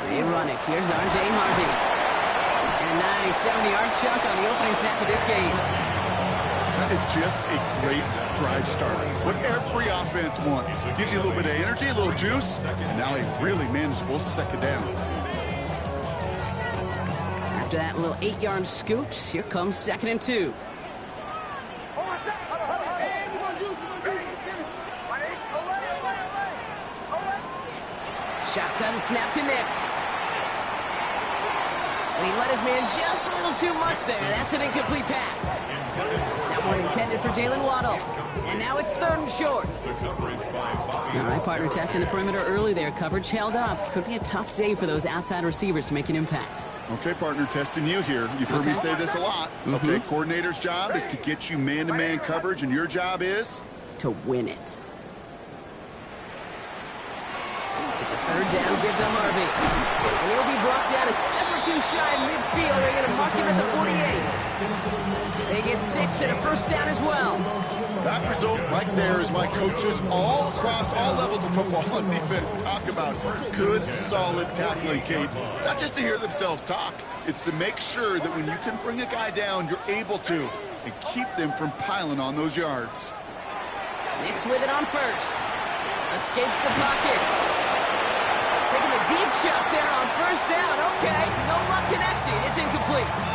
They run it. Here's R.J. Harvey. And a nice 70-yard chunk on the opening snap of this game. That is just a great drive starter. What every offense wants. Gives you a little bit of energy, a little juice, and now a really manageable second down. After that little 8-yard scoot, here comes 2nd and 2. Shotgun snap to Nix. And he let his man just a little too much there. That's an incomplete pass. That one intended for Jalen Waddle. And now it's 3rd and short. All right, partner, testing the perimeter early there. Coverage held up. Could be a tough day for those outside receivers to make an impact. Okay, partner, testing you here. You've heard me say this a lot. Okay, coordinator's job is to get you man-to-man coverage, and your job is? To win it. It's a 3rd down, give to Harvey. And he'll be brought down a step or 2 shy in midfield. They're going to mark him at the 48. They get 6 and a 1st down as well. That result right there is why coaches all across all levels of football and defense talk about good, solid tackling, Kate. It's not just to hear themselves talk. It's to make sure that when you can bring a guy down, you're able to, and keep them from piling on those yards. Nix with it on 1st. Escapes the pocket. Taking a deep shot there on 1st down. Okay, no luck connecting. It's incomplete.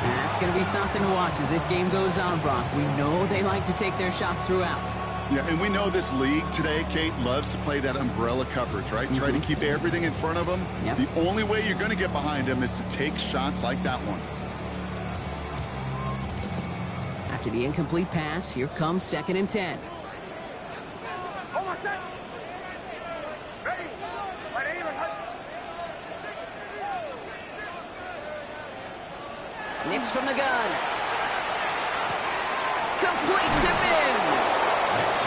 That's going to be something to watch as this game goes on, Brock. We know they like to take their shots throughout. Yeah, and we know this league today, Kate, loves to play that umbrella coverage, right? Try to keep everything in front of them. Yep. The only way you're going to get behind them is to take shots like that one. After the incomplete pass, here comes 2nd and 10. Nix from the gun. Complete to Mims.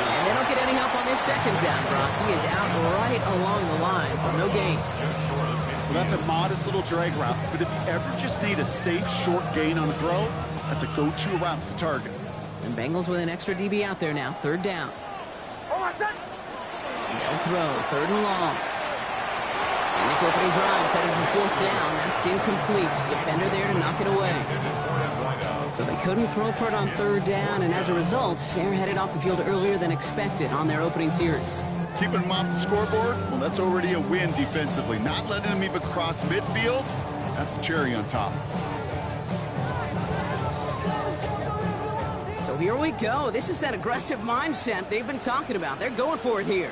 And they don't get any help on this 2nd down, Brock. He is out right along the line, so no gain. Well, that's a modest little drag route, but if you ever just need a safe, short gain on a throw, that's a go-to route to target. And Bengals with an extra DB out there now, 3rd down. No throw, 3rd and long. And this opening drive is headed for 4th down. That's incomplete. Defender there to knock it away. So they couldn't throw for it on 3rd down, and as a result, they're headed off the field earlier than expected on their opening series. Keeping them off the scoreboard, well, that's already a win defensively. Not letting them even cross midfield, that's the cherry on top. So here we go. This is that aggressive mindset they've been talking about. They're going for it here.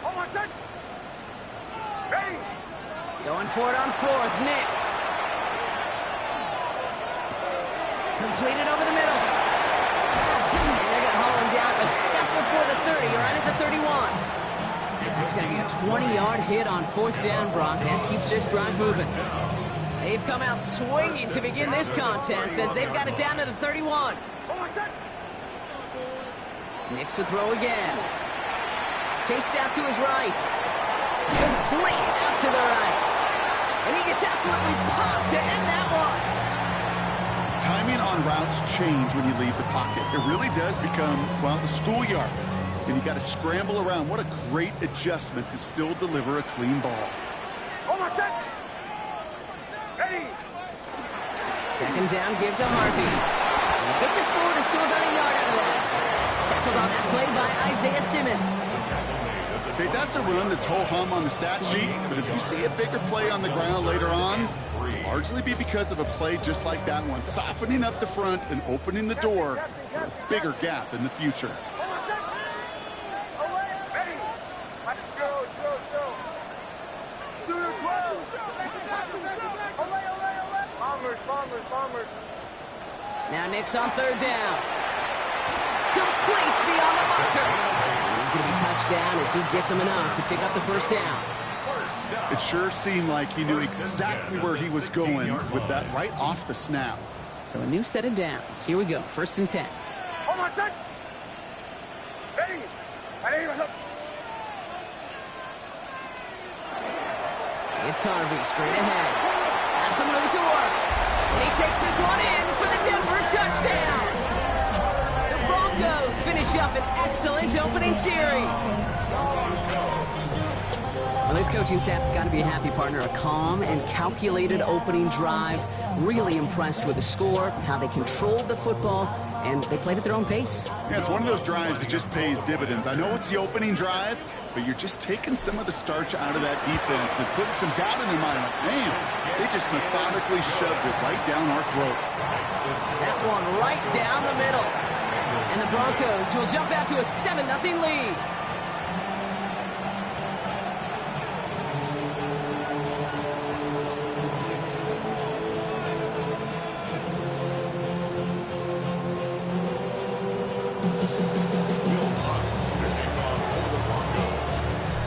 Going for it on 4th, Nix. Completed over the middle. And they're going to haul him down a step before the 30, or right at the 31. It's going to be a 20-yard hit on 4th down, Brock. That keeps this drive moving. They've come out swinging to begin this contest as they've got it down to the 31. Nix to throw again. Chased out to his right. Complete out to the right. And he gets absolutely popped to end that one. Timing on routes change when you leave the pocket. It really does become, well, the schoolyard. And you got to scramble around. What a great adjustment to still deliver a clean ball. 2nd down, give to Harvey. And he gets it forward, still got a yard out of that. Tackled on that play by Isaiah Simmons. Okay, that's a run that's ho-hum on the stat sheet, but if you see a bigger play on the ground later on, it'll largely be because of a play just like that one, softening up the front and opening the door for a bigger gap in the future. Now Nix on 3rd down. Complete beyond the marker. And he's going to be touched down as he gets him enough to pick up the 1st down. It sure seemed like he knew exactly where he was going with that right off the snap. So a new set of downs. Here we go, 1st and 10. It's Harvey straight ahead. Has some room to work. And he takes this one in for the Denver touchdown. The Broncos finish up an excellent opening series. Well, this coaching staff has got to be a happy partner. A calm and calculated opening drive. Really impressed with the score, how they controlled the football, and they played at their own pace. Yeah, it's one of those drives that just pays dividends. I know it's the opening drive, but you're just taking some of the starch out of that defense and putting some doubt in their mind. Like, man, they just methodically shoved it right down our throat. That one right down the middle. And the Broncos will jump out to a 7-0 lead.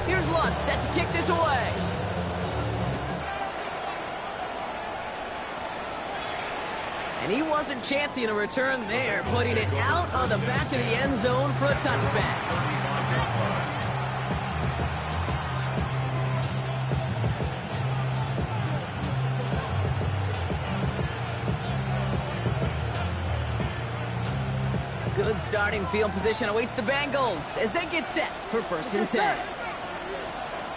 Here's Lutz set to kick this away. And he wasn't chancing a return there, putting it out of the back of the end zone for a touchback. Good starting field position awaits the Bengals as they get set for 1st and 10.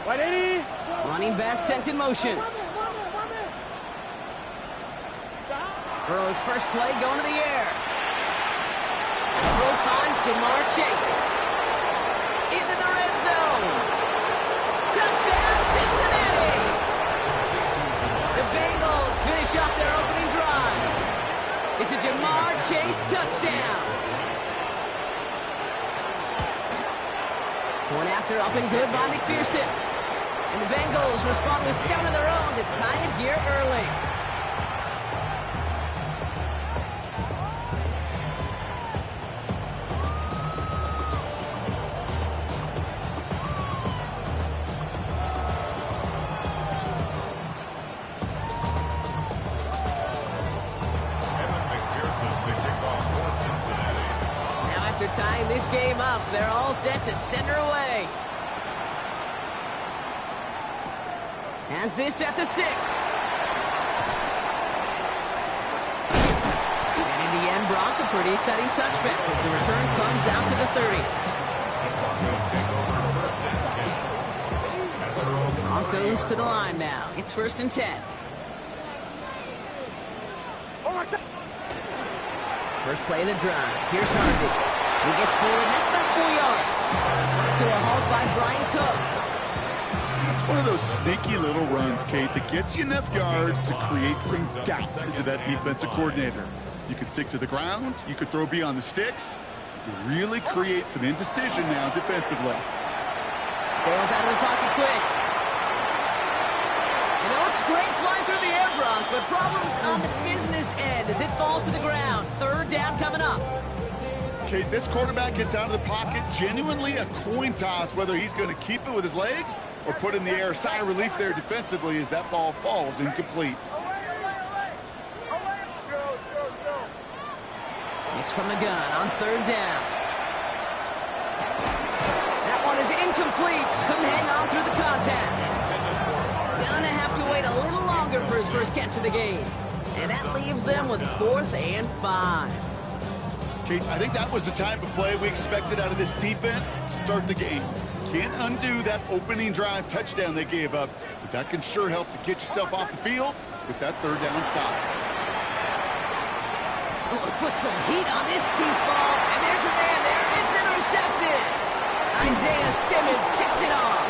Running back sent in motion. Burrow's first play going to the air. Throw finds Jamar Chase. Into the red zone. Touchdown, Cincinnati! The Bengals finish off their opening drive. It's a Jamar Chase touchdown. One after, up and good by McPherson. And the Bengals respond with 7 of their own to tie it here early. Tying this game up, they're all set to send her away. Has this at the 6. And in the end, Brock, a pretty exciting touchback as the return comes out to the 30. Broncos to the line now. It's 1st and 10. First play of the drive. Here's Harvey. He gets forward, that's about 4 yards. To a halt by Brian Cook. It's one of those sneaky little runs, Kate, that gets you enough yards to create some doubt into that defensive coordinator. You could stick to the ground. You could throw beyond the sticks. You really create some indecision now defensively. Bails out of the pocket quick. You know, it's great flying through the air, Bronk, but problems on the business end as it falls to the ground. 3rd down coming up. This quarterback gets out of the pocket, genuinely a coin toss whether he's going to keep it with his legs or put in the air. Sigh of relief there defensively as that ball falls incomplete. Next from the gun on 3rd down. That one is incomplete. Couldn't hang on through the contact. Gonna have to wait a little longer for his first catch of the game. And that leaves them with 4th and 5. Kate, I think that was the type of play we expected out of this defense to start the game. Can't undo that opening drive touchdown they gave up, but that can sure help to get yourself off the field with that 3rd down stop. Oh, put some heat on this deep ball, and there's a man there. It's intercepted. Isaiah Simmons picks it off,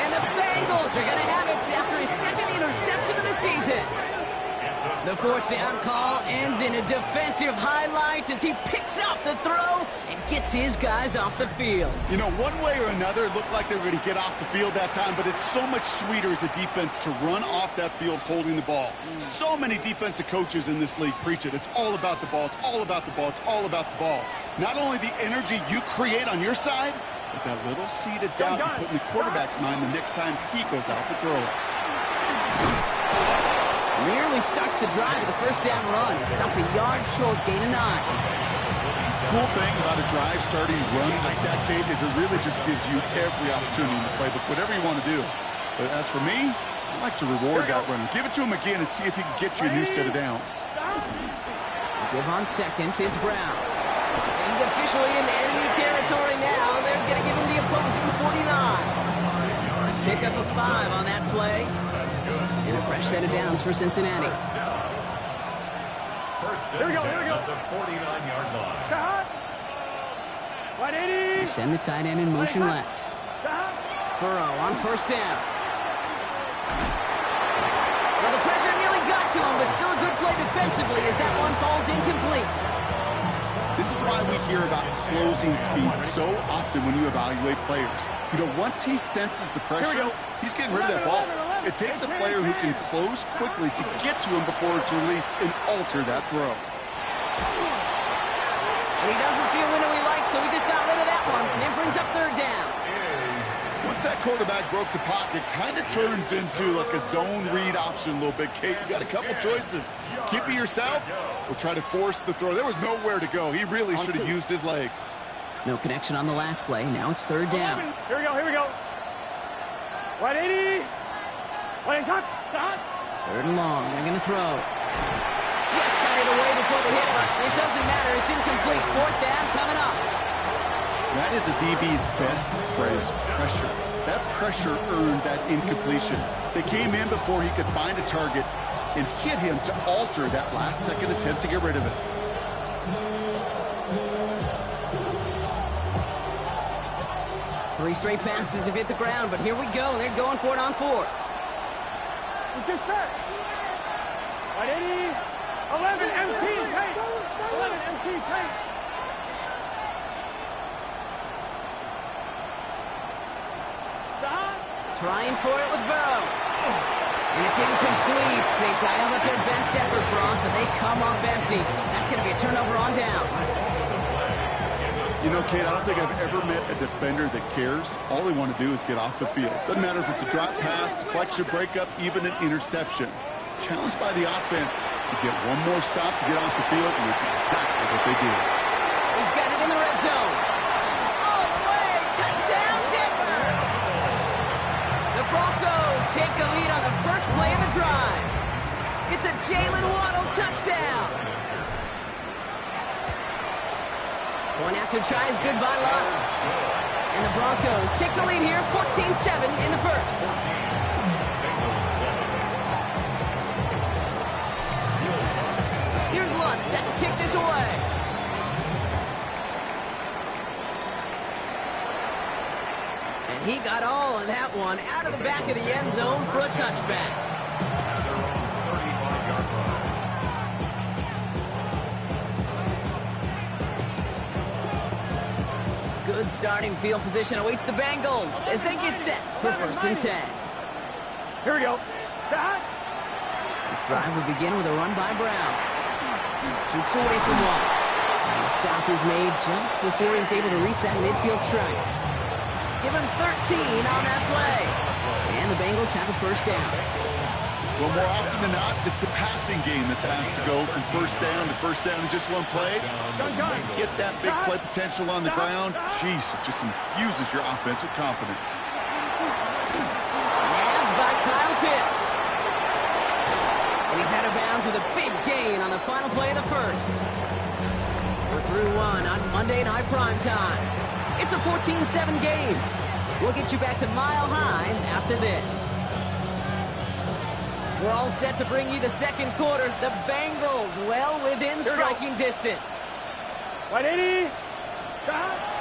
and the Bengals are going to have it after his 2nd interception of the season. The 4th down call ends in a defensive highlight as he picks up the throw and gets his guys off the field. You know, one way or another, it looked like they were going to get off the field that time, but it's so much sweeter as a defense to run off that field holding the ball. So many defensive coaches in this league preach it. It's all about the ball. It's all about the ball. It's all about the ball. Not only the energy you create on your side, but that little seed of doubt you put in the quarterback's mind the next time he goes out to throw it. Nearly starts the drive with a 1st down run. Stopped a yard short, gain of 9. Cool thing about a drive starting run like that, Kate, is it really just gives you every opportunity in the playbook, whatever you want to do. But as for me, I like to reward that run. Give it to him again and see if he can get you a new set of downs. Give on 2nd, it's Brown. He's officially in enemy territory now. They're going to give him the opposing 49. Pick up a 5 on that play. And a fresh set of downs for Cincinnati. Here we go. At the 49-yard line. They send the tight end in motion left. Burrow on first down. Well, the pressure nearly got to him, but still a good play defensively as that one falls incomplete. This is why we hear about closing speed so often when you evaluate players. You know, once he senses the pressure, he's getting rid of that ball. It takes a player who can close quickly to get to him before it's released and alter that throw. And he doesn't see a window he likes, so he just got rid of that one. And it brings up third down. Once that quarterback broke the pocket, kind of turns into like a zone read option a little bit. Kate, you got a couple choices. Keep it yourself or try to force the throw. There was nowhere to go. He really should have used his legs. No connection on the last play. Now it's third down. Here we go. 180. Third and long. They're going to throw. Just got it away before the hit, but it doesn't matter. It's incomplete. Fourth down coming up. That is a DB's best friend, pressure. That pressure earned that incompletion. They came in before he could find a target and hit him to alter that last-second attempt to get rid of it. Three straight passes have hit the ground, but here we go. They're going for it on fourth. Let's get set. 180. 11 MT tight. 11 MT tight. Trying for it with Burrow. And it's incomplete. They dialed up their best effort, Brock, but they come up empty. That's going to be a turnover on downs. You know, Kate, I don't think I've ever met a defender that cares. All they want to do is get off the field. Doesn't matter if it's a drop pass, deflection, breakup, even an interception. Challenged by the offense to get one more stop to get off the field, and it's exactly what they did. He's got it in the red zone. All the way. Touchdown, Denver. The Broncos take the lead on the first play of the drive. It's a Jalen Waddle touchdown. Going after tries, goodbye lots. And the Broncos take the lead here, 14-7 in the first. Here's Lutz set to kick this away. And he got all of that one out of the back of the end zone for a touchback. Good starting field position awaits the Bengals as they get set for first and 10. Here we go. This drive will begin with a run by Brown. Jukes away from one. And the stop is made just before he's able to reach that midfield stripe. Give him 13 on that play. And the Bengals have a first down. Well, more often than not, it's the passing game that's asked to go from first down to first down in just one play. Get that big play potential on the ground. Jeez, it just infuses your offense with confidence. Nabbed by Kyle Pitts. And he's out of bounds with a big gain on the final play of the first. We're through one on Monday Night Prime Time. It's a 14-7 game. We'll get you back to Mile High after this. We're all set to bring you the second quarter. The Bengals well within striking distance. 180.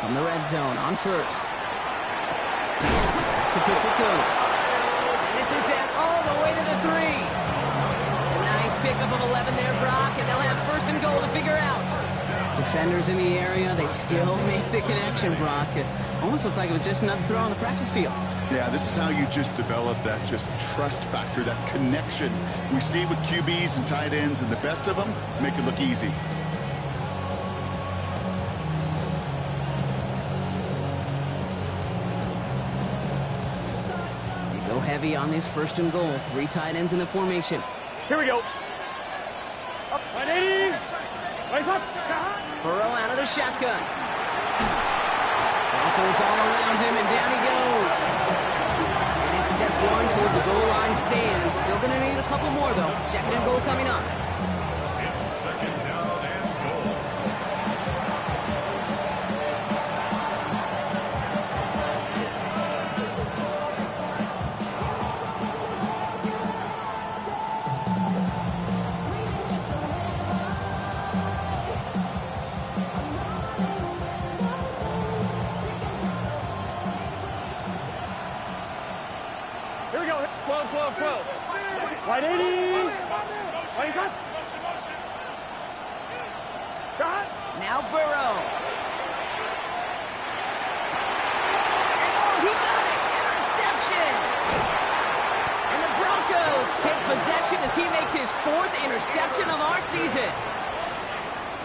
From the red zone on first. Back to Pitts it goes. And this is down all the way to the 3. A nice pickup of 11 there, Brock, and they'll have first and goal to figure out. Defenders in the area, they still make the connection, Brock. It almost looked like it was just another throw on the practice field. Yeah, this is how you just develop that just trust factor, that connection. We see it with QBs and tight ends, and the best of them make it look easy. They go heavy on this first and goal. 3 tight ends in the formation. Here we go. Up 180. Raise up. Burrow out of the shotgun. Broncos all around him, and down he goes. And it's step 1 towards the goal line stand. Still going to need a couple more, though. Second and goal coming up. It's second down and goal. 180. Ready, cut. Now Burrow. And oh, he got it! Interception! And the Broncos take possession as he makes his 4th interception of our season.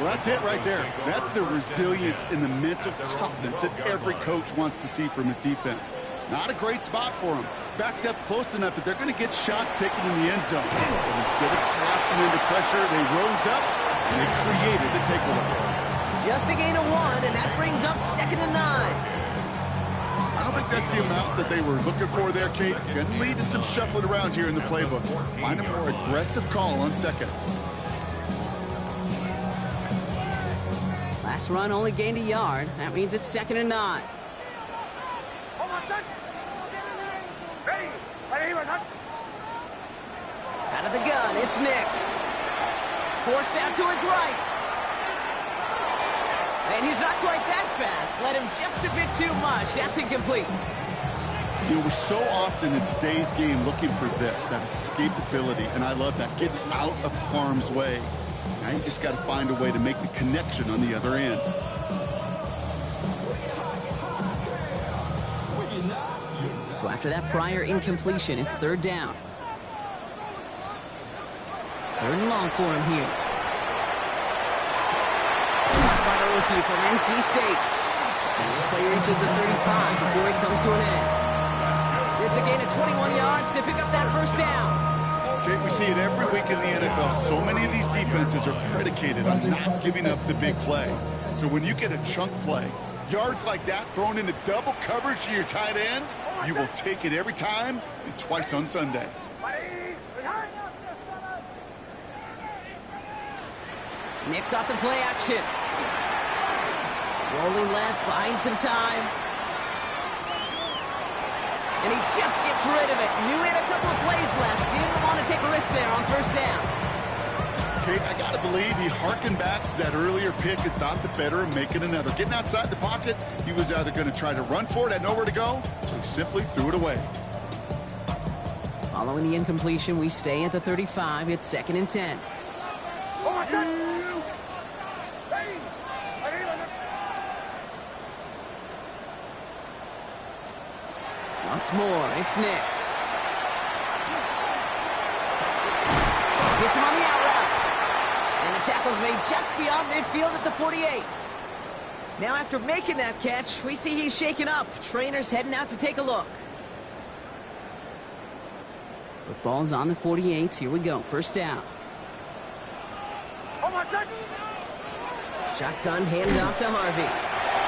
Well, that's it right there. That's the resilience and the mental toughness that every coach wants to see from his defense. Not a great spot for him. Backed up close enough that they're going to get shots taken in the end zone. But instead of collapsing into pressure, they rose up and they created the takeaway. Just a gain of 1, and that brings up 2nd and 9. I don't think that's the amount that they were looking for there, Kate. Going to lead to some shuffling around here in the playbook. Find a more aggressive call on 2nd. Last run only gained a yard. That means it's 2nd and 9. Out of the gun, it's Nix. Forced out to his right. And he's not quite that fast. Let him just a bit too much. That's incomplete. You know, we're so often in today's game looking for this, that escapability, and I love that, getting out of harm's way. Now you just got to find a way to make the connection on the other end. So after that prior incompletion, it's 3rd down. 3rd and long for him here. By the rookie from NC State. And this play reaches the 35 before it comes to an end. It's a gain of 21 yards to pick up that 1st down. Kate, we see it every week in the NFL. So many of these defenses are predicated on not giving up the big play. So when you get a chunk play, yards like that thrown into double coverage to your tight end, you will take it every time and twice on Sunday. Nix off the play action. Rolling left, buying some time. And he just gets rid of it. Knew he had a couple of plays left. Didn't want to take a risk there on 1st down. Kate, I got to believe he harkened back to that earlier pick and thought the better of making another. Getting outside the pocket, he was either going to try to run for it, had nowhere to go, so he simply threw it away. Following the incompletion, we stay at the 35. It's 2nd and 10. Once more, it's Nix. Hits him on the out route. And the tackle's made just beyond midfield at the 48. Now after making that catch, we see he's shaken up. Trainer's heading out to take a look. Football's on the 48. Here we go. 1st down. Shotgun handoff to Harvey.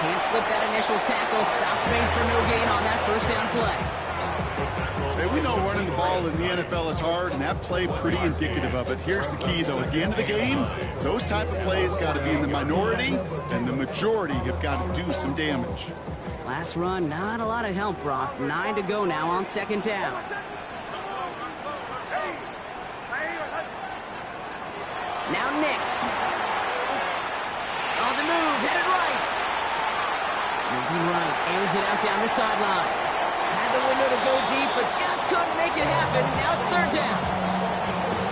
Can't slip that initial tackle. Stops made for no gain on that 1st down play. Hey, we know running the ball in the NFL is hard, and that play pretty indicative of it. Here's the key, though. At the end of the game, those type of plays got to be in the minority, and the majority have got to do some damage. Last run, not a lot of help, Brock. 9 to go now on 2nd down. Now Nix. On the move, headed right. Moving right, airs it out down the sideline. Had the window to go deep, but just couldn't make it happen. Now it's 3rd down.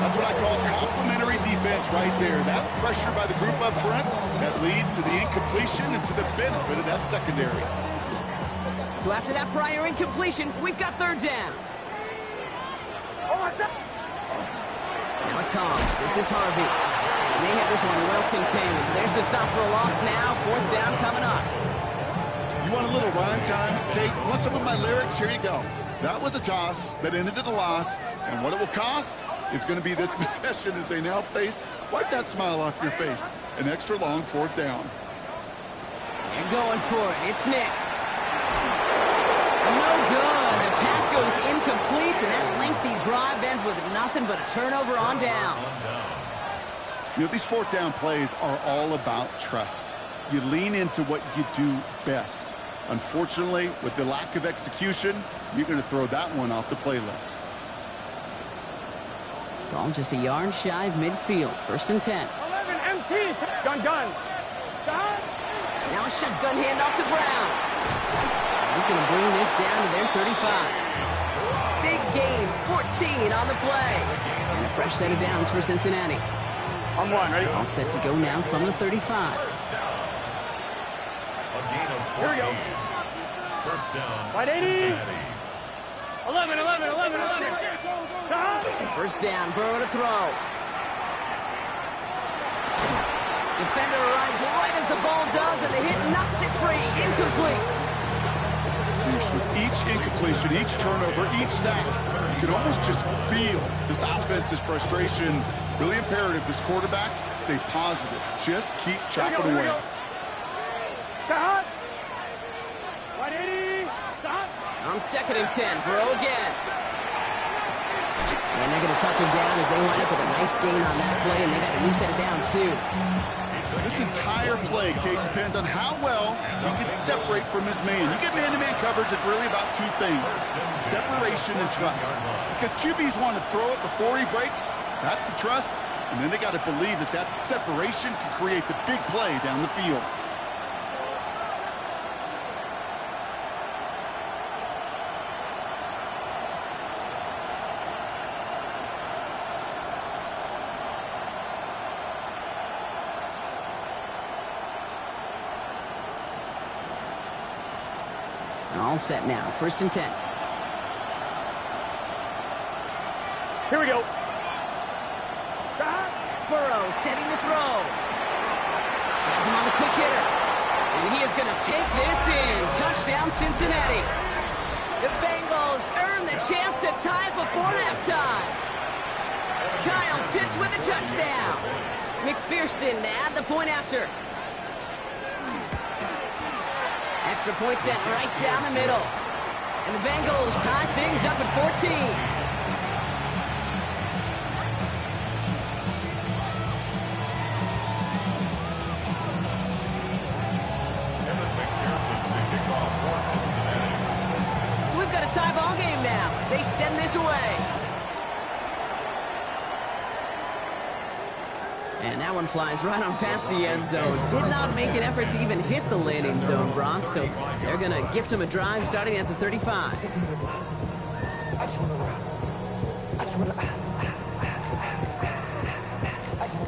That's what I call complementary defense right there. That pressure by the group up front, that leads to the incompletion and to the benefit of that secondary. So after that prior incompletion, we've got 3rd down. Now it's Hobbs. This is Harvey. And they have this one well contained. There's the stop for a loss now. 4th down coming up. You want a little rhyme time? Kate, you want some of my lyrics? Here you go. That was a toss that ended in a loss, and what it will cost is going to be this possession as they now face, wipe that smile off your face, an extra long 4th down. They're going for it. It's Nix. No good. The pass goes incomplete, and that lengthy drive ends with nothing but a turnover on downs. You know, these 4th down plays are all about trust. You lean into what you do best. Unfortunately, with the lack of execution, you're going to throw that one off the playlist. Ball just a yard shy of midfield. 1st and 10. 11 MT. Gun. Now a shotgun handoff to Brown. He's going to bring this down to their 35. Big gain, 14 on the play. And a fresh set of downs for Cincinnati. On one, ready? All set to go now from the 35. Here we go. First down, 180. Cincinnati. 11. First down, Burrow to throw. Defender arrives right as the ball does, and the hit knocks it free. Incomplete. With each incompletion, each turnover, each sack, you can almost just feel this offense's frustration. Really imperative, this quarterback, stay positive. Just keep chopping away. Cut. 180. Stop. On 2nd and 10, Burrow again. And they're going to touch him down as they line up with a nice gain on that play, and they got a new set of downs, too. This entire play, Kate, depends on how well he can separate from his man. You get man-to-man coverage, it's really about two things, separation and trust. Because QBs want to throw it before he breaks, that's the trust. And then they got to believe that that separation can create the big play down the field. All set now, 1st and 10. Here we go. Burrow setting to throw. Has him on the quick hitter. And he is going to take this in. Touchdown, Cincinnati. The Bengals earn the chance to tie it before halftime. Kyle Pitts with a touchdown. McPherson to add the point after. Extra point set right down the middle. And the Bengals tie things up at 14. So we've got a tie ball game now as they send this away. And that one flies right on past the end zone. Did not make an effort to even hit the landing zone, Brock. So they're going to gift him a drive starting at the 35.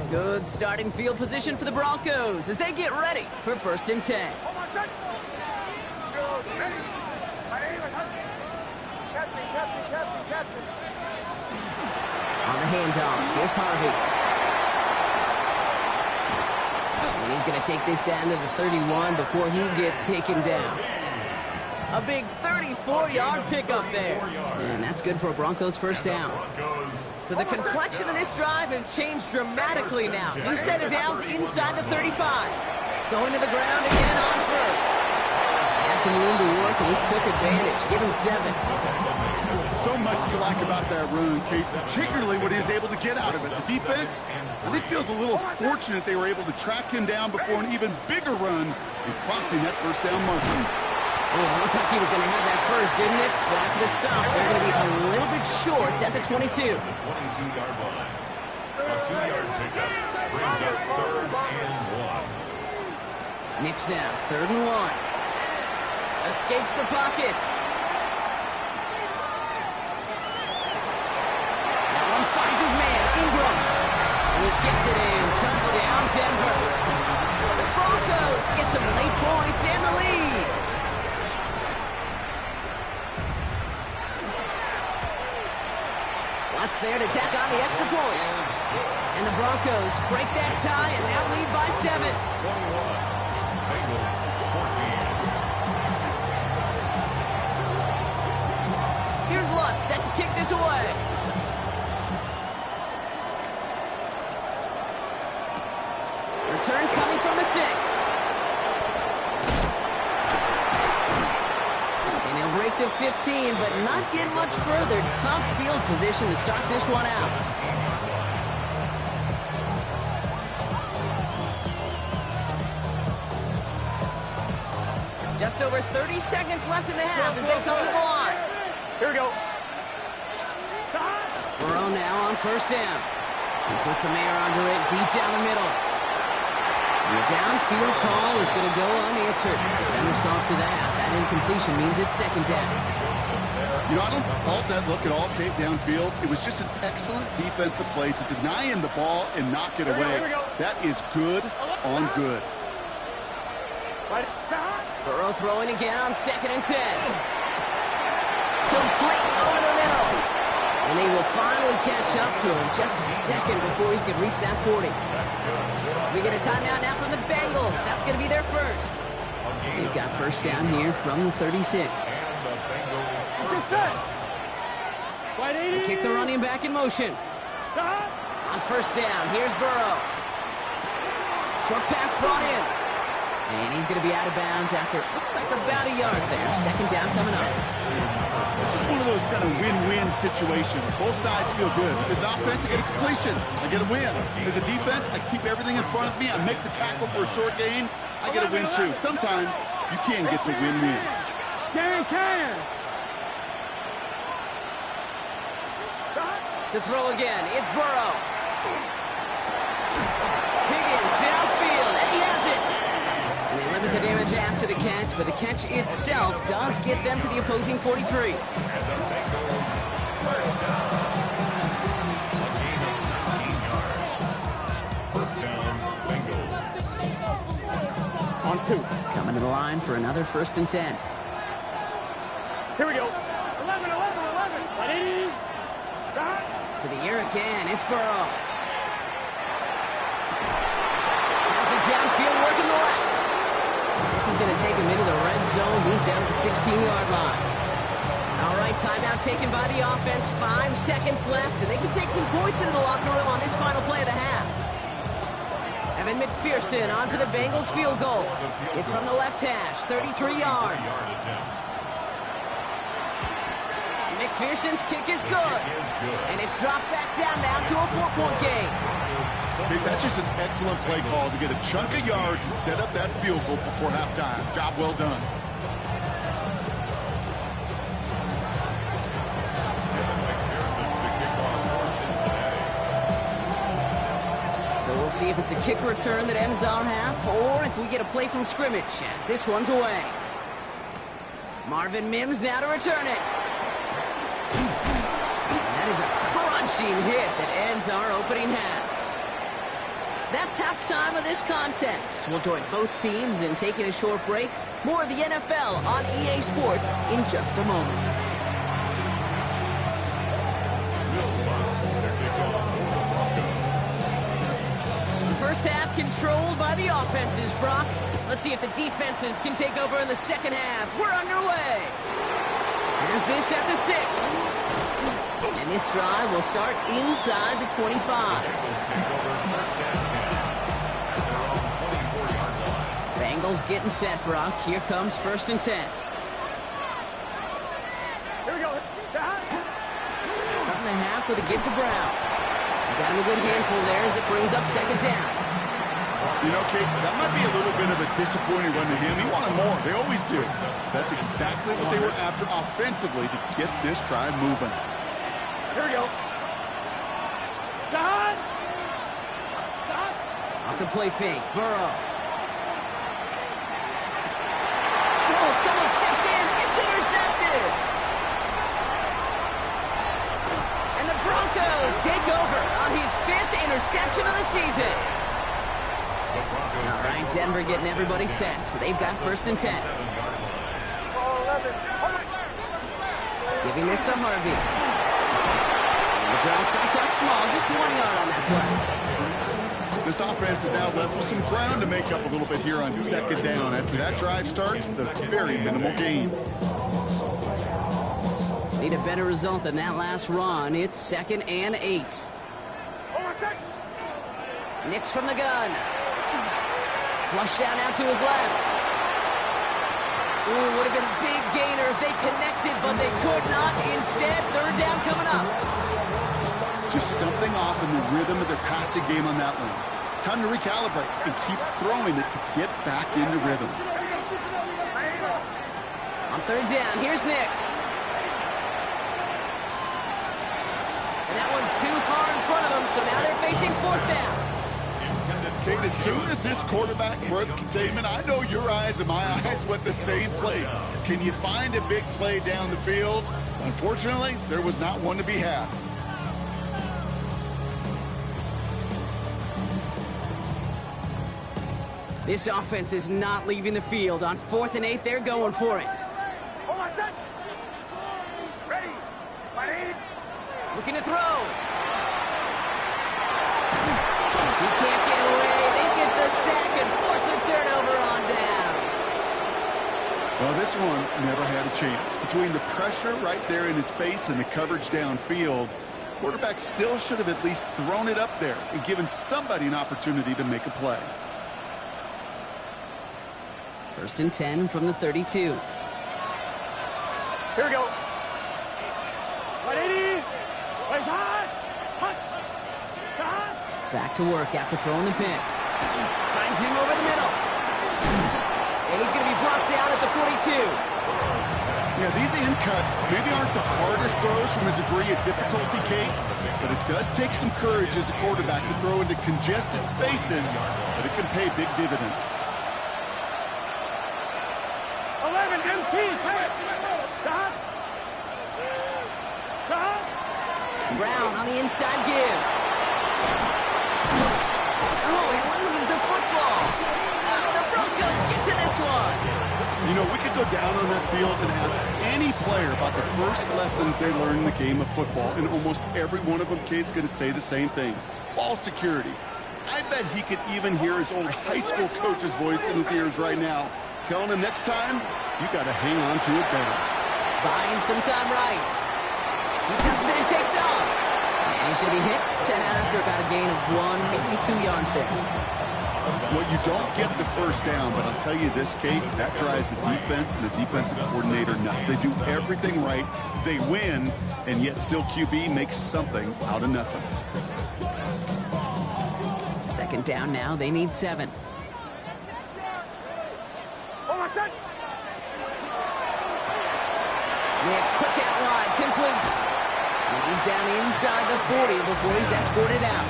Good starting field position for the Broncos as they get ready for 1st and 10. On the handoff, here's Harvey. And he's going to take this down to the 31 before he gets taken down. A big 34-yard pickup there. And that's good for a Broncos first down. So the complexion of this drive has changed dramatically now. New set of downs inside the 35. Going to the ground again on 1st. Had some room to work, and he took advantage, giving 7. So much to like about that run, Kate, particularly what he was able to get out of it. The defense, I think, feels a little fortunate they were able to track him down before an even bigger run in crossing that first down marker. Oh, it looked like he was going to have that first, didn't it? But after the stop, they're going to be a little bit short at the 22. The 22-yard line. A 2-yard pickup brings up 3rd and 1. Knicks now, 3rd and 1. Escapes the pocket. That one finds his man, Ingram. He gets it in. Touchdown, Denver. The Broncos get some late points and the lead. Watts there to tack on the extra point. And the Broncos break that tie and now lead by 7. 21. Bengals 14. Here's Lutz set to kick this away. Return coming from the 6. And he'll break the 15, but not get much further. Tough field position to start this one out. Just over 30 seconds left in the half as they come to the line. Here we go. Burrow now on 1st down. He puts some air under it deep down the middle. And the downfield call is going to go unanswered. Defender saw to that. That incompletion means it's 2nd down. You know, I don't fault that look at all, Kate, downfield. It was just an excellent defensive play to deny him the ball and knock it away. That is good on good. Burrow throwing again on 2nd and 10. Complete over the middle. And he will finally catch up to him just a second before he could reach that 40. We get a timeout now from the Bengals. That's going to be their first. They've got first down here from the 36. They kick the running back in motion. On first down, here's Burrow. Short pass brought in. And he's going to be out of bounds after, looks like about a yard there. Second down coming up. This is one of those kind of win-win situations. Both sides feel good. As an offense, I get a completion. I get a win. As a defense, I keep everything in front of me. I make the tackle for a short gain. I get a win, too. Sometimes you can get to win-win. To throw again, it's Burrow. Higgins downfield, and he has it. And they limit the damage after the catch, but the catch itself does get them to the opposing 43. First down, Bengals. On 2. Coming to the line for another 1st and 10. Here we go. 11. 180. To the air again, it's Burrow. Has it downfield, working the left. This is going to take him into the red zone. He's down at the 16-yard line. All right, timeout taken by the offense. 5 seconds left, and they can take some points into the locker room on this final play of the half. Evan McPherson on for the Bengals field goal. It's from the left hash, 33 yards. McPherson's kick is good. And it's dropped back down now to a 4-point game. Okay, that's just an excellent play call to get a chunk of yards and set up that field goal before halftime. Job well done. So we'll see if it's a kick return that ends our half, or if we get a play from scrimmage as this one's away. Marvin Mims now to return it. That is a crunching hit that ends our opening half. That's halftime of this contest. We'll join both teams in taking a short break. More of the NFL on EA Sports in just a moment. The first half controlled by the offenses, Brock. Let's see if the defenses can take over in the second half. We're underway. As this at the 6. And this drive will start inside the 25. Bengals getting set, Brock. Here comes 1st and 10. Here we go. Starting the half with a give to Brown. Got him a good handful there as it brings up 2nd down. You know, Kate, that might be a little bit of a disappointing run to him. He wanted more. They always do. That's exactly what they were after offensively to get this drive moving. Here we go. Stop. Off the play fake. Burrow. Oh, someone stepped in. It's intercepted. And the Broncos take over on his 5th interception of the season. All right, Denver getting everybody set. So they've got 1st and 10. Giving this to Harvey. The drive starts out small, just 1 yard on that play. This offense is now left with some ground to make up a little bit here on 2nd down. After that drive starts, with a very minimal gain. Need a better result than that last run. It's 2nd and 8. Nix from the gun. Flush down out to his left. Ooh, would have been a big gainer if they connected, but they could not. Instead, 3rd down coming up. Just something off in the rhythm of their passing game on that one. Time to recalibrate and keep throwing it to get back into rhythm. On 3rd down, here's Nix. And that one's too far in front of them, so now they're facing 4th down. Kate, as soon as this quarterback broke containment, I know your eyes and my eyes went the same place. Can you find a big play down the field? Unfortunately, there was not one to be had. This offense is not leaving the field. On 4th and 8, they're going for it. Looking to throw. He can't get away. They get the sack and force a turnover on down. Well, this one never had a chance. Between the pressure right there in his face and the coverage downfield, quarterback still should have at least thrown it up there and given somebody an opportunity to make a play. 1st and 10 from the 32. Here we go. 180. Back to work after throwing the pick. Finds him over the middle. And he's going to be brought down at the 42. Yeah, these in cuts maybe aren't the hardest throws from a degree of difficulty, Kate, but it does take some courage as a quarterback to throw into congested spaces, but it can pay big dividends. 11 MT. Brown on the inside give. Oh, he loses the football. Oh, the Broncos get to this one. You know, we could go down on that field and ask any player about the first lessons they learned in the game of football, and almost every one of them, Kate's going to say the same thing. Ball security. I bet he could even hear his old high school coach's voice in his ears right now, telling him next time, you got to hang on to it better. Buying some time right. He tucks it and takes off. And he's going to be hit, sent out after about a gain of 1, maybe 2 yards there. Well, you don't get the first down, but I'll tell you this, Kate, that drives the defense and the defensive coordinator nuts. They do everything right, they win, and yet still QB makes something out of nothing. 2nd down now, they need 7. Next, quick out wide, complete. And he's down inside the 40 before he's escorted out.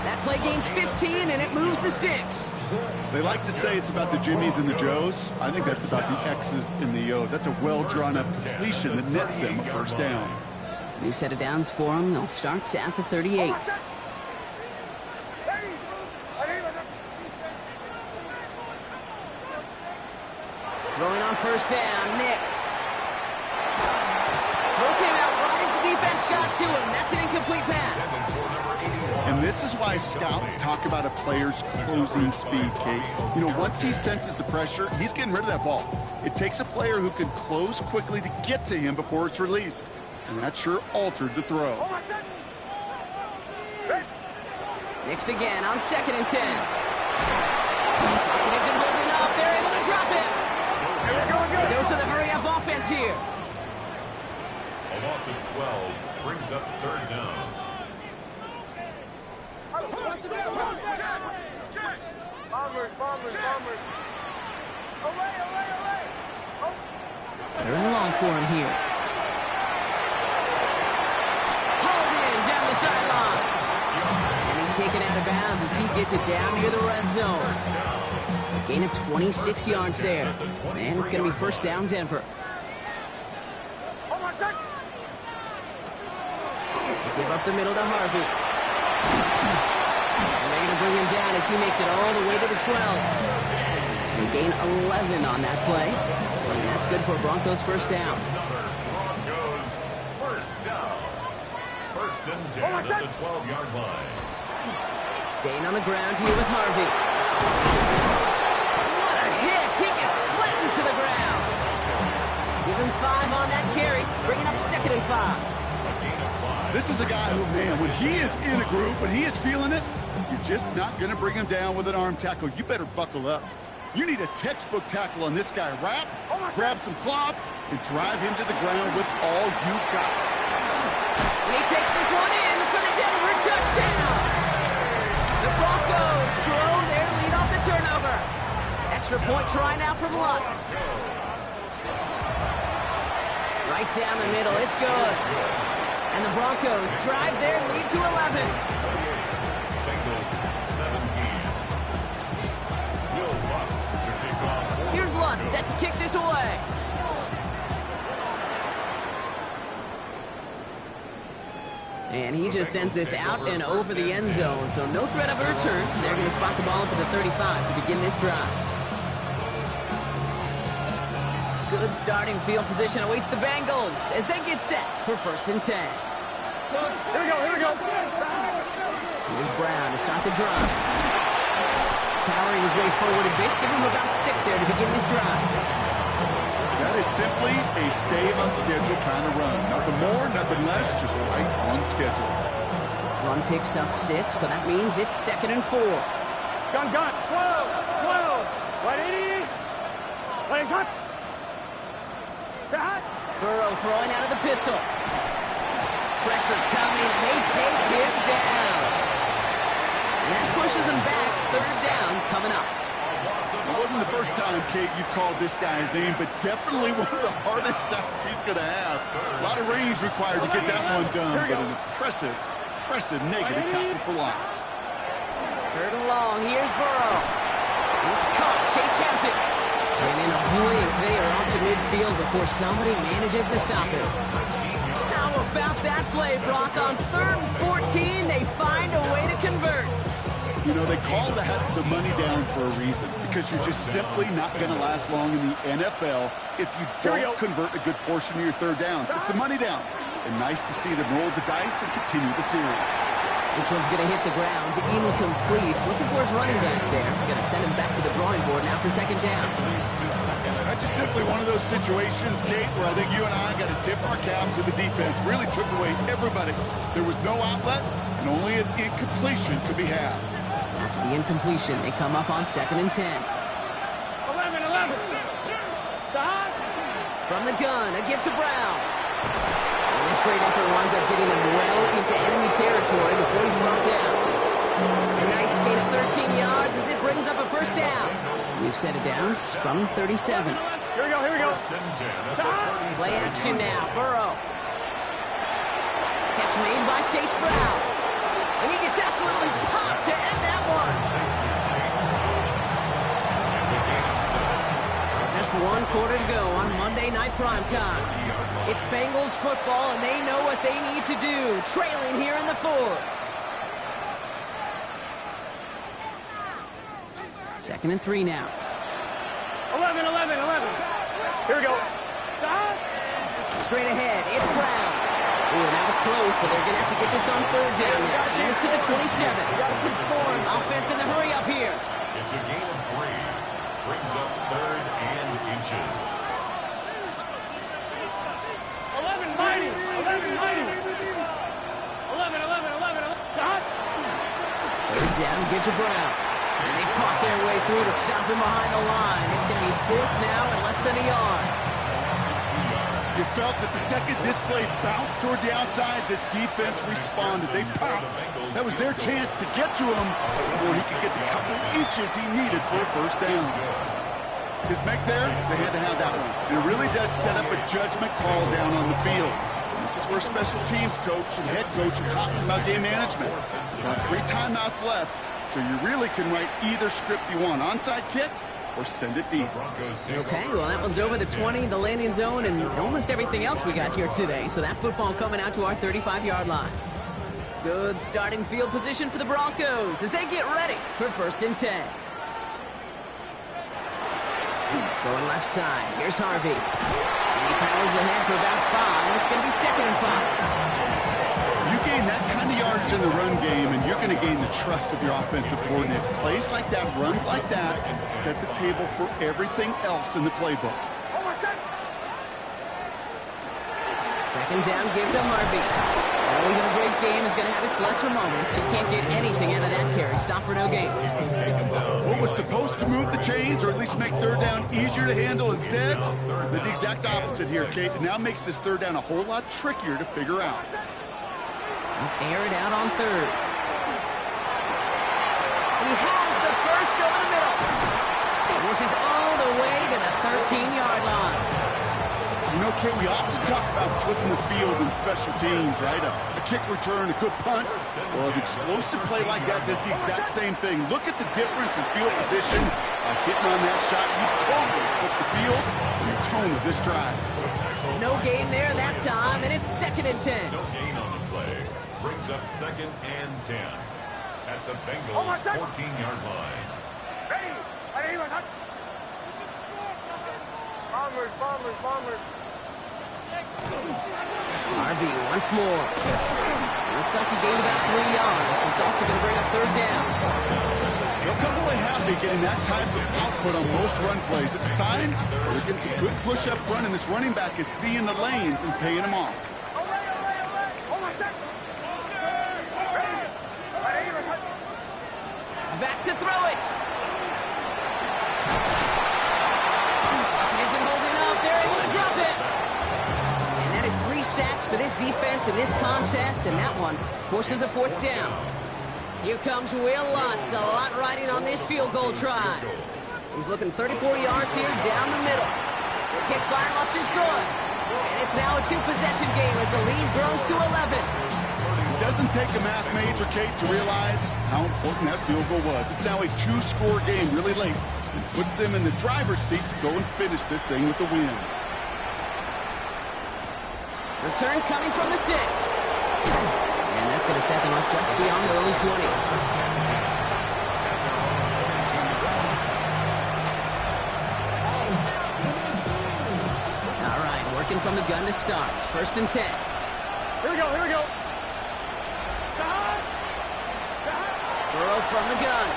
That play gains 15, and it moves the sticks. They like to say it's about the Jimmies and the Joes. I think that's about the X's and the O's. That's a well-drawn-up completion that nets them a first down. New set of downs for them. They'll start at the 38. Throwing on 1st down, Nix. Throw came out right as the defense got to him. That's an incomplete pass. And this is why scouts talk about a player's closing speed, Kate. You know, once he senses the pressure, he's getting rid of that ball. It takes a player who can close quickly to get to him before it's released. And that sure altered the throw. Nix again on 2nd and 10. He isn't holding up. They're able to drop him. Dose of the hurry-up offense here. A loss of 12 brings up 3rd down. They're in long for him here. Hauled in down the sideline. And he's taken out of bounds as he gets it down near the red zone. A gain of 26 yards there. And it's going to be 1st down, Denver. Give up the middle to Harvey. And they're going to bring him down as he makes it all the way to the 12. They gain 11 on that play. And that's good for Broncos' 1st down. Broncos 1st down. 1st and 10 at the 12-yard line. Staying on the ground here with Harvey. What a hit! He gets flattened to the ground. Give him 5 on that carry, bringing up 2nd and 5. This is a guy who, man, when he is in a group, when he is feeling it, you're just not going to bring him down with an arm tackle. You better buckle up. You need a textbook tackle on this guy. Wrap, grab some cloth, and drive him to the ground with all you got. And he takes this one in for the Denver touchdown. The Broncos grow their lead off the turnover. Extra point try now from Lutz. Right down the middle, it's good. And the Broncos drive their lead to 11. Bengals out 17. Will Lutz to kick off. Here's Lutz set to kick this away. And he just sends this out and over the end zone. So no threat of a return. They're going to spot the ball up at the 35 to begin this drive. Good starting field position awaits the Bengals as they get set for 1st and 10. Here we go. Here's Brown to start the drive. Powering his way forward a bit. Give him about 6 there to begin this drive. That is simply a stay-on-schedule kind of run. Nothing more, nothing less, just right on schedule. Run picks up 6, so that means it's 2nd and 4. Gun. 12. 180. Playing hot. Burrow throwing out of the pistol. Pressure coming, and they take him down. And that pushes him back. 3rd down coming up. It wasn't the first time, Kate, you've called this guy's name, but definitely one of the hardest sounds he's going to have. A lot of range required to get that one done, but an impressive negative tackle for loss. 3rd and long. Here's Burrow. It's caught. Chase has it. And in a blink, they are off to midfield before somebody manages to stop him. How about that play, Brock? On 3rd and 14, they find a way to convert. You know, they call that the money down for a reason, because you're just simply not going to last long in the NFL if you don't convert a good portion of your 3rd downs. It's the money down. And nice to see them roll the dice and continue the series. This one's going to hit the ground. Incomplete. Looking for his running back there. Going to send him back to the drawing board now for 2nd down. That's just simply one of those situations, Kate, where I think you and I got to tip our cap to the defense. Really took away everybody. There was no outlet, and only an incompletion could be had. After the incompletion, they come up on 2nd and 10. 11. From the gun, a give to Brown. And this great effort winds up getting him well into enemy territory before he's brought down. A nice gain of 13 yards as it brings up a 1st down. We've set it down from 37. Here we go. Play action now. Burrow. Catch made by Chase Brown. And he gets absolutely popped to end that one. Just 1 quarter to go on Monday Night Primetime. It's Bengals football, and they know what they need to do. Trailing here in the 4th. 2nd and 3 now. 11. Here we go. Straight ahead, it's Brown. Ooh, that was close, but they're going to have to get this on 3rd down now. Get this to the 27. Offense in the hurry up here. It's a gain of 3. Brings up 3rd and inches. 11 mighty. 3rd down, give to Brown. And they fought their way through to stop him behind the line. It's going to be 4th now and less than a yard. You felt that the second this play bounced toward the outside, this defense responded. They pounced. That was their chance to get to him before he could get the couple inches he needed for a 1st down. His make there, they had to have that one. And it really does set up a judgment call down on the field. This is where special teams coach and head coach are talking about game management. Got 3 timeouts left, so you really can write either script you want. Onside kick or send it deep. Okay, well, that one's over the 20, the landing zone, and almost everything else we got here today. So that football coming out to our 35-yard line. Good starting field position for the Broncos as they get ready for 1st and 10. Going left side. Here's Harvey. And he powers ahead for about 5. It's going to be 2nd and 5. You gain that kind of yardage in the run game, and you're going to gain the trust of your offensive coordinator. Plays like that, runs like that, set the table for everything else in the playbook. 2nd down, give to Harvey. Well, even a great game is going to have its lesser moments. You can't get anything out of that carry. Stop for no gain. What was supposed to move the chains, or at least make 3rd down easier to handle instead, did the exact opposite here, Kate. It now makes this 3rd down a whole lot trickier to figure out. Air it out on 3rd. He has the 1st over the middle. And this is all the way to the 13-yard line. You know, Kay, we often talk about flipping the field in special teams, right? A kick return, a good punt. Well, an explosive play like that does the exact same thing. Look at the difference in field position. Getting on that shot, you've totally flipped the field and the tone of this drive. No gain there that time, and it's 2nd and 10. No gain on the play. Brings up 2nd and 10 at the Bengals 14-yard line. Bombers. RV once more. Looks like he gained about 3 yards. It's also going to bring up 3rd down. They'll come away happy getting that type of output on most run plays. It's a sign they're getting some good push up front, and this running back is seeing the lanes and paying them off. Back to throw it. Isn't holding up. They're able to drop it. And that is 3 sacks for this defense in this contest, and that one forces a 4th down. Here comes Will Lutz. A lot riding on this field goal try. He's looking 34 yards here down the middle. The kick by Lutz is good. And it's now a 2-possession game as the lead grows to 11. It doesn't take a math major, Kate, to realize how important that field goal was. It's now a 2-score game really late and puts them in the driver's seat to go and finish this thing with the win. Return coming from the 6. And that's going to set them up just beyond their own 20. All right, working from the gun to start. 1st and 10. Here we go. Burrow from the gun.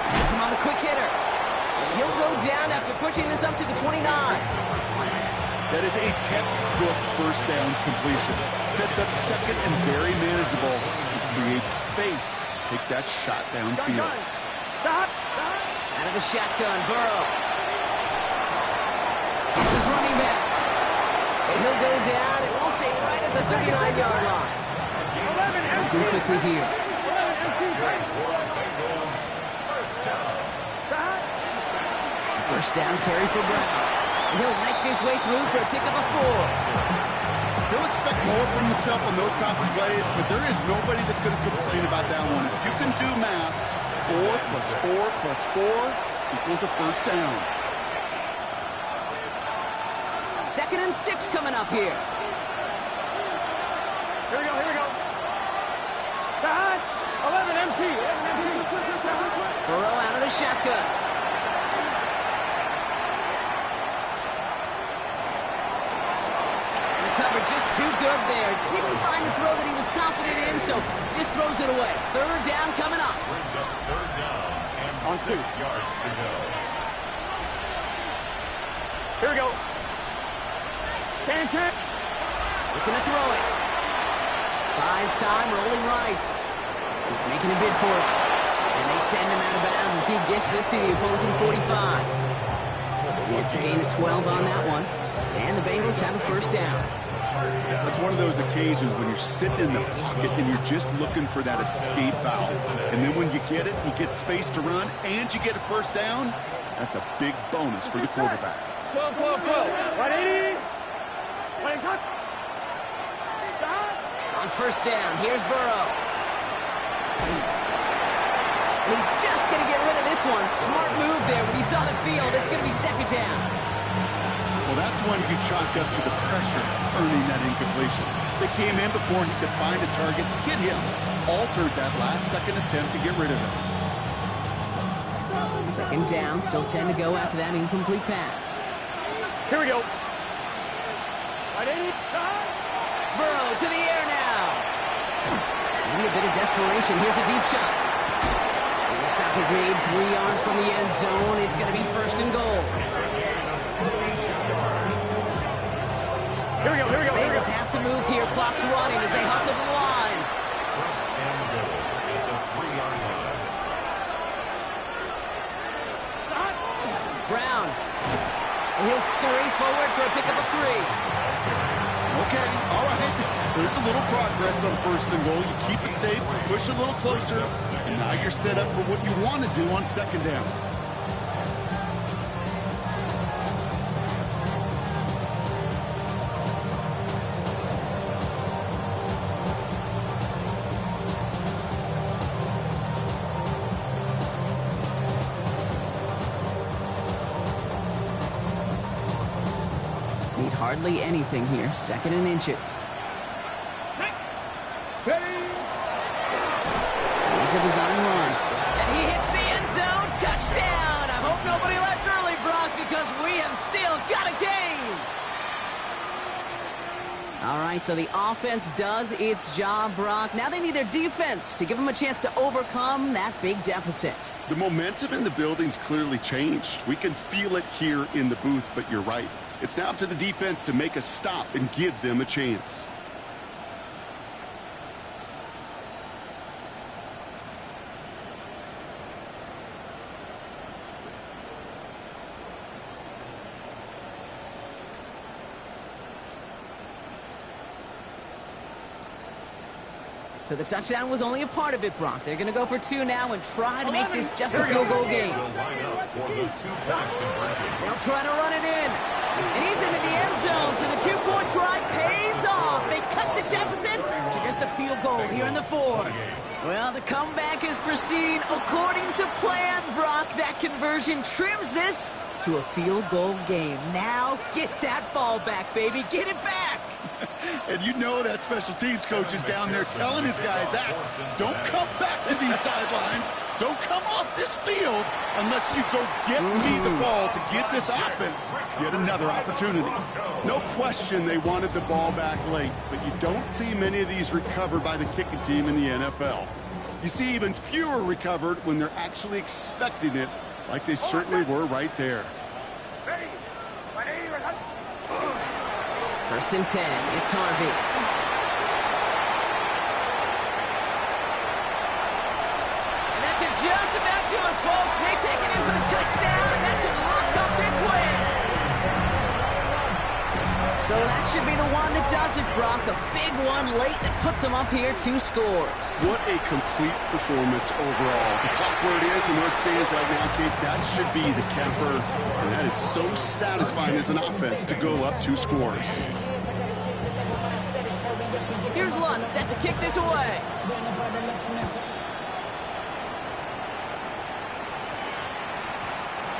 Gets him on the quick hitter. And he'll go down after pushing this up to the 29. That is a textbook 1st down completion. Sets up 2nd and very manageable. It creates space to take that shot downfield. Out of the shotgun, Burrow. This is running back. And he'll go down, and we'll say right at the 39-yard line. Looking quickly here. First down carry for Brown. He'll make his way through for a pickup of 4. He'll expect more from himself on those type of plays, but there is nobody that's going to complain about that one. If you can do math, 4 plus 4 plus 4 equals a 1st down. 2nd and 6 coming up here. Here we go. 11 MT. Burrow out of the shotgun. And the cover just too good there. Didn't find the throw that he was confident in, so just throws it away. 3rd down coming up. Brings up 3rd down and 6 yards to go. Here we go. 10. Looking to throw it. Buys time, rolling right. He's making a bid for it. And they send him out of bounds as he gets this to the opposing 45. It's a gain of 12 on that one. And the Bengals have a 1st down. It's one of those occasions when you're sitting in the pocket and you're just looking for that escape valve. And then when you get it, you get space to run, and you get a 1st down, that's a big bonus for the quarterback. 12. 180. On 1st down, here's Burrow. And he's just going to get rid of this one. Smart move there. When you saw the field, it's going to be 2nd down. Well, that's one you chalk up to the pressure earning that incompletion. They came in before he could find a target, hit him, altered that last-second attempt to get rid of him. 2nd down, still 10 to go after that incomplete pass. Here we go. 180. Burrow to the air now. Maybe a bit of desperation. Here's a deep shot. And the stop is made 3 yards from the end zone. It's going to be 1st and goal. Here we go. Bengals have to move here. Clock's running as they hustle to the line. 1st and goal at the 3-yard line. Brown. And he'll scurry forward for a pickup of 3. Okay, all right. There's a little progress on 1st and goal. You keep it safe, push a little closer, and now you're set up for what you want to do on 2nd down. hardly anything here. 2nd and inches. Ready? Here's a design run. And he hits the end zone. Touchdown! I hope nobody left early, Brock, because we have still got a game. All right, so the offense does its job, Brock. Now they need their defense to give them a chance to overcome that big deficit. The momentum in the building's clearly changed. We can feel it here in the booth, but you're right. It's now up to the defense to make a stop and give them a chance. So the touchdown was only a part of it, Brock. They're going to go for 2 now and try to make this just a field goal game. They'll try to run it in. And he's into the end zone, so the 2-point try pays off. They cut the deficit to just a field goal here in the 4th. Well, the comeback is proceeding according to plan, Brock. That conversion trims this to a field goal game. Now get that ball back, baby. Get it back. And you know that special teams coach is down there telling his guys that. Don't come back to these sidelines. Don't come off this field unless you go get me the ball to give this offense yet another opportunity. No question they wanted the ball back late, but you don't see many of these recovered by the kicking team in the NFL. You see even fewer recovered when they're actually expecting it, like they certainly were right there. 1st and 10. It's Harvey. And that should just about do it, folks. They take it in for the touchdown, and that should lock up this win. So that should be the one that does it, Brock. A big one late that puts them up here 2 scores. What a complete performance overall. The clock where it is and where it stands right now, Kate, that should be the capper. And that is so satisfying as an offense to go up 2 scores. Here's Lutz set to kick this away.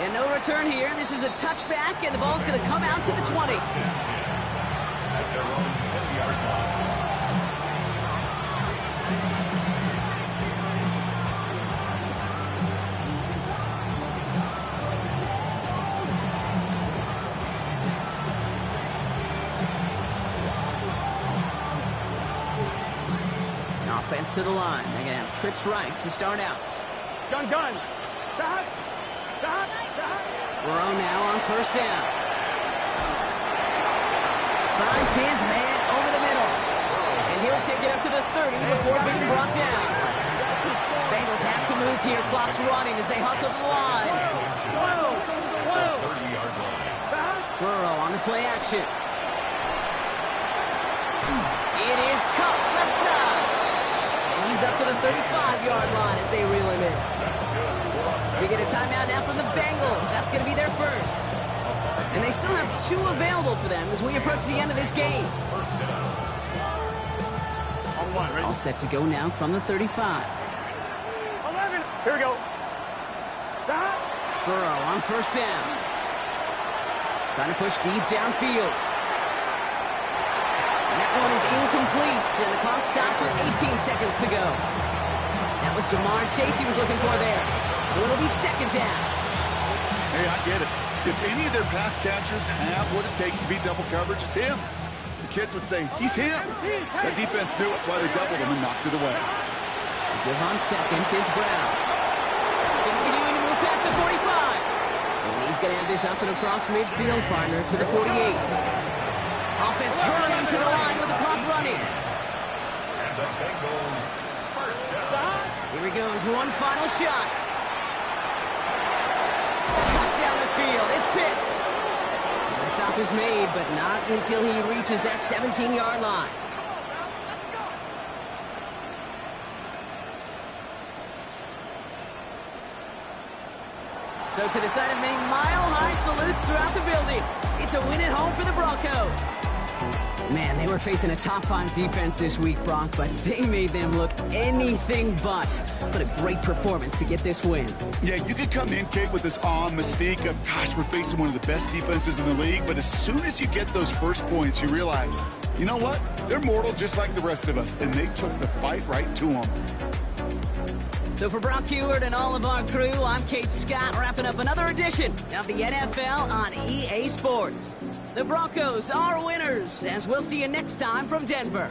And no return here. This is a touchback, and the ball's going to come out to the 20. Offense to the line. They're going to have trips right to start out. Gun. Stop. Burrow now on 1st down. Finds his man over the middle. And he'll take it up to the 30 before being brought down. Bengals have to move here. Clock's running as they hustle to the line. Burrow on the play action. It is cut left side. He's up to the 35-yard line as they reel him in. We get a timeout now from the Bengals. That's going to be their first. And they still have 2 available for them as we approach the end of this game. All set to go now from the 35. 11. Here we go. Stop. Burrow on 1st down. Trying to push deep downfield. And that one is incomplete, and the clock stops with 18 seconds to go. That was Jamar Chase he was looking for there. So it'll be 2nd down. Hey, I get it. If any of their pass catchers have what it takes to beat double coverage, it's him. The kids would say, he's him. That defense knew it's why they doubled him and knocked it away. Give on 2nd, it's Brown. Continuing to move past the 45. And he's going to have this up and across midfield, partner, to the 48. Offense hurrying to the line with the clock running. And the Bengals first down. Here he goes, one final shot. Cut down the field, it's Pitts. And the stop is made, but not until he reaches that 17-yard line. So to the side of many mile-high salutes throughout the building. It's a win at home for the Broncos. Man, they were facing a top-5 defense this week, Brock, but they made them look anything but. What a great performance to get this win. Yeah, you could come in, Kate, with this awe and mystique of, gosh, we're facing one of the best defenses in the league, but as soon as you get those first points, you realize, you know what? They're mortal just like the rest of us, and they took the fight right to them. So for Brock Heward and all of our crew, I'm Kate Scott, wrapping up another edition of the NFL on EA Sports. The Broncos are winners, as we'll see you next time from Denver.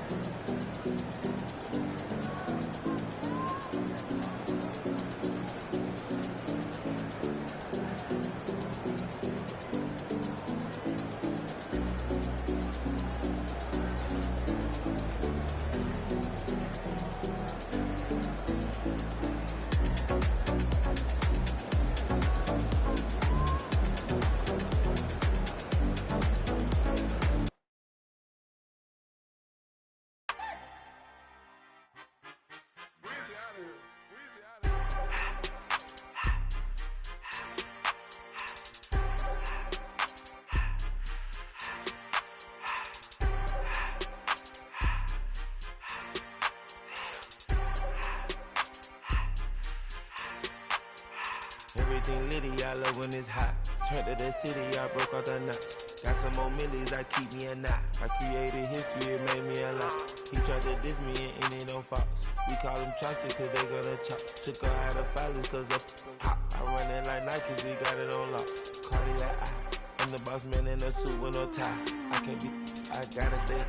Everything litty, I love when it's hot. Turned to the city, I broke out the knot. Got some more millies, I keep me a knot. I created history, it made me a lot. He tried to diss me and it don't false. We call them chopsticks cause they gonna chop. Took her out of filers cause of hot. I run it like Nike, we got it on lock. Cardiac eye. I'm the boss man in a suit with no tie. I can't be, I gotta stay.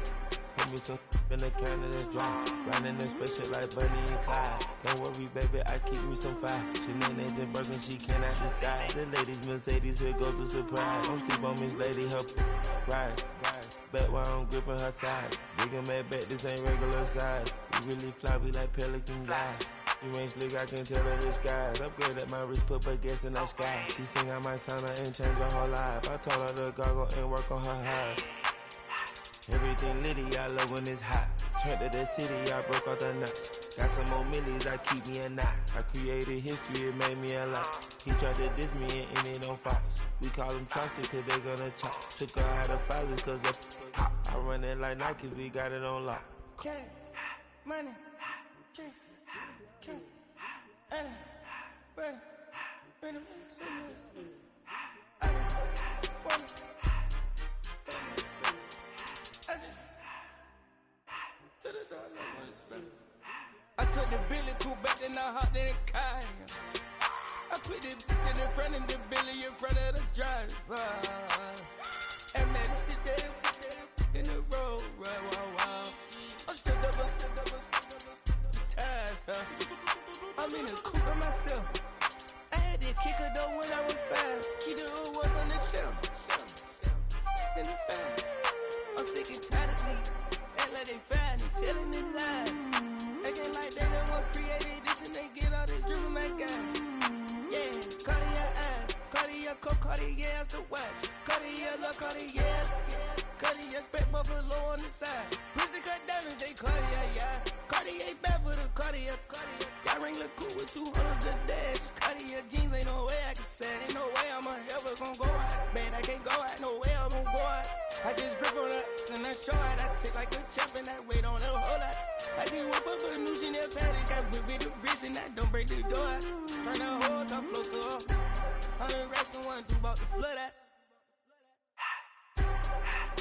Put me some in the can of this dry. Riding this special like Bunny and Clyde. Don't worry, baby, I keep me some fire. Shenanigans and Birkin, she cannot decide. The ladies Mercedes, here goes the surprise. Don't sleep on Miss Lady, help ride. Bet while I'm gripping her side. Big and mad bet, this ain't regular size. We really fly, we like pelican guys. You ain't slick, I can tell her the skies. Upgrade at my wrist, put baguettes in the sky. She think I might sign her and change her whole life. I told her to goggle and work on her highs. Everything litty, I love when it's hot. Turned to the city, I broke out the knot. Got some more millies, I keep me a knot. I created history, it made me a lot. He tried to diss me and it don't false. We call them chopsticks cause they gonna chop. Took her out of filers cause of hot. I run it like Nike, we got it on lock. Cash, money, cash, money, bread, bread, I don't wanna. I took the Billy cool back, then I hopped in the car. I put the in front of the Billy in front of the driver. And man, sit there in the road, wow. I stood up, the ties, huh? I'm in the coupe by myself. I had to kick her though when I was 5. Key the hood was on the shelf. In the 5. I'm sick and tired of me. Act like they find me, telling me lies. Acting like they the one created this and they get all this drip from my guys. Yeah, Cartier eyes, Cartier coat, Cartier as the watch. Cartier look, Cartier, Cartier spec buffalo on the side. Prison cut diamonds, they Cartier, yeah. Cartier bad for the Cartier. Sky ring look cool with 200 the dash. Cartier jeans, ain't no way I can say. Ain't no way I'm ever gonna go out. Man, I can't go out, no way I'm gonna go out. I just grip on her and I show her. I sit like a champ and I wait on her whole lot. I just whip up a new Chanel paddock. I whip it the wrist and I don't break the door out. Turn that whole top float to her. 100 racks and 1, 2 bought the flood out.